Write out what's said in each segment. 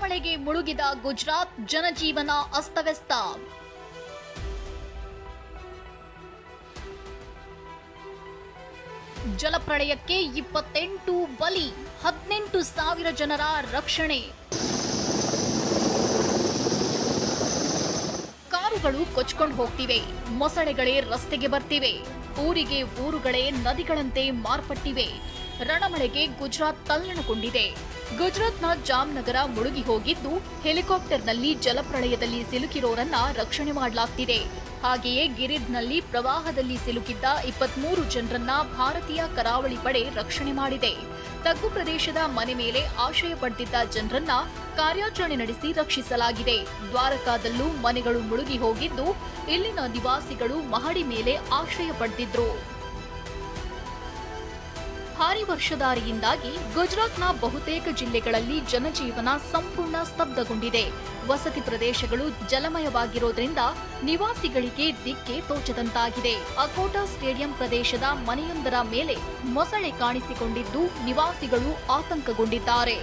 ರಣಮಳೆಗೆ ಮುಳುಗಿದ ಗುಜರಾತ್, ಜನಜೀವನ ಅಸ್ತವ್ಯಸ್ತ. ಜಲಪ್ರಳಯಕ್ಕೆ 28 ಬಲಿ, 18,000 ಜನರ ರಕ್ಷಣೆ. ಕಾರುಗಳು ಕೊಚ್ಕೊಂಡು ಹೋಗ್ತಿವೆ, ಮೊಸಳೆಗಳೇ ರಸ್ತೆಗೆ ಬರ್ತಿವೆ, ಊರಿಗೆ ಊರುಗಳೇ ನದಿಗಳಂತೆ ಮಾರ್ಪಟ್ಟಿವೆ. ರಣಮಳೆಗೆ ಗುಜರಾತ್ ತಲ್ಲಣಗೊಂಡಿದೆ. ಗುಜರಾತ್ನ ಜಾಮ್ನಗರ ಮುಳುಗಿ ಹೋಗಿದ್ದು, ಹೆಲಿಕಾಪ್ಟರ್ನಲ್ಲಿ ಜಲಪ್ರಳಯದಲ್ಲಿ ಸಿಲುಕಿರೋರನ್ನ ರಕ್ಷಣೆ ಮಾಡಲಾಗ್ತಿದೆ. ಹಾಗೆಯೇ ಗಿರಿಧ್ನಲ್ಲಿ ಪ್ರವಾಹದಲ್ಲಿ ಸಿಲುಕಿದ್ದ 23 ಜನರನ್ನ ಭಾರತೀಯ ಕರಾವಳಿ ಪಡೆ ರಕ್ಷಣೆ ಮಾಡಿದೆ. ತಗ್ಗು ಪ್ರದೇಶದ ಮನೆ ಮೇಲೆ ಆಶ್ರಯ ಪಡೆದಿದ್ದ ಜನರನ್ನ ಕಾರ್ಯಾಚರಣೆ ನಡೆಸಿ ರಕ್ಷಿಸಲಾಗಿದೆ. ದ್ವಾರಕಾದಲ್ಲೂ ಮನೆಗಳು ಮುಳುಗಿ ಹೋಗಿದ್ದು, ಇಲ್ಲಿನ ನಿವಾಸಿಗಳು ಮಹಡಿ ಮೇಲೆ ಆಶ್ರಯ ಪಡೆದಿದ್ರು. ಭಾರೀ ವರ್ಷಧಾರೆಯಿಂದಾಗಿ ಗುಜರಾತ್ನ ಬಹುತೇಕ ಜಿಲ್ಲೆಗಳಲ್ಲಿ ಜನಜೀವನ ಸಂಪೂರ್ಣ ಸ್ತಬ್ಧಗೊಂಡಿದೆ. ವಸತಿ ಪ್ರದೇಶಗಳು ಜಲಮಯವಾಗಿರೋದ್ರಿಂದ ನಿವಾಸಿಗಳಿಗೆ ದಿಕ್ಕೆ ತೋಚದಂತಾಗಿದೆ. ಅಕೋಟಾ ಸ್ಟೇಡಿಯಂ ಪ್ರದೇಶದ ಮನೆಯೊಂದರ ಮೇಲೆ ಮೊಸಳೆ ಕಾಣಿಸಿಕೊಂಡಿದ್ದು, ನಿವಾಸಿಗಳು ಆತಂಕಗೊಂಡಿದ್ದಾರೆ.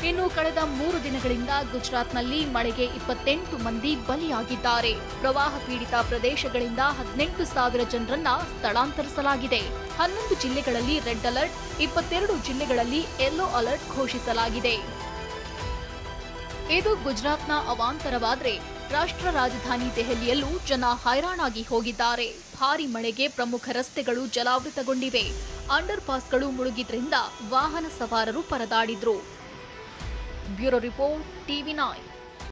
ಇನ್ನು ಕಳೆದ 3 ದಿನಗಳಿಂದ ಗುಜರಾತ್ನಲ್ಲಿ ಮಳೆಗೆ 28 ಮಂದಿ ಬಲಿಯಾಗಿದ್ದಾರೆ. ಪ್ರವಾಹ ಪೀಡಿತ ಪ್ರದೇಶಗಳಿಂದ 18,000 ಜನರನ್ನ ಸ್ಥಳಾಂತರಿಸಲಾಗಿದೆ. 11 ಜಿಲ್ಲೆಗಳಲ್ಲಿ ರೆಡ್ ಅಲರ್ಟ್, 22 ಜಿಲ್ಲೆಗಳಲ್ಲಿ ಯೆಲ್ಲೋ ಅಲರ್ಟ್ ಘೋಷಿಸಲಾಗಿದೆ. ಇದು ಗುಜರಾತ್ನ ಅವಾಂತರವಾದರೆ, ರಾಷ್ಟ್ರ ರಾಜಧಾನಿ ದೆಹಲಿಯಲ್ಲೂ ಜನ ಹೈರಾಣಾಗಿ ಹೋಗಿದ್ದಾರೆ. ಭಾರೀ ಮಳೆಗೆ ಪ್ರಮುಖ ರಸ್ತೆಗಳು ಜಲಾವೃತಗೊಂಡಿವೆ. ಅಂಡರ್ ಪಾಸ್ಗಳು ಮುಳುಗಿದ್ರಿಂದ ವಾಹನ ಸವಾರರು ಪರದಾಡಿದ್ರು. Bureau report, TV9.